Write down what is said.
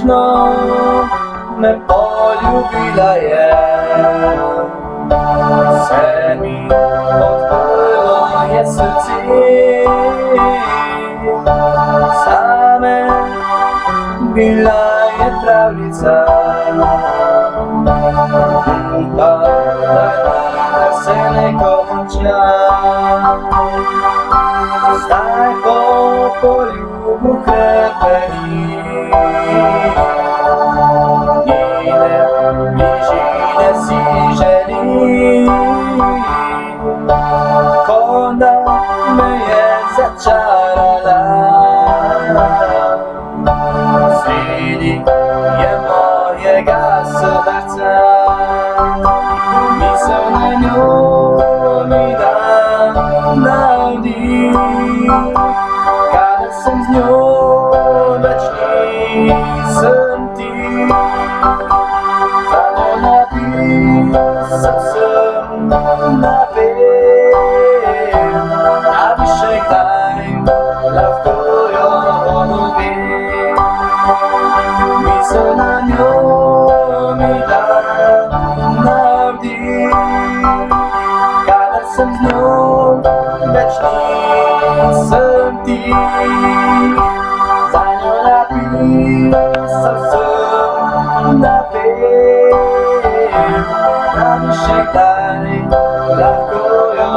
Možno me poljubila je, se mi otvorilo je srce, same bila je pravljica, pa da se ne konča. Zdaj po poljubu hrepeni, njene bližine si želi, ko da me je začarala. Sredi je mojega srca, misel na njo mi da navdih. Kada sem z njo, več nisem ti. Za njo napisal sem napel, da bi še kdaj lahko jo ponovil. Misel na njo mi da navdih, kadar sem z njo, več nisem ti. Za njo napisal sem napel, da bi še kdaj lahko jo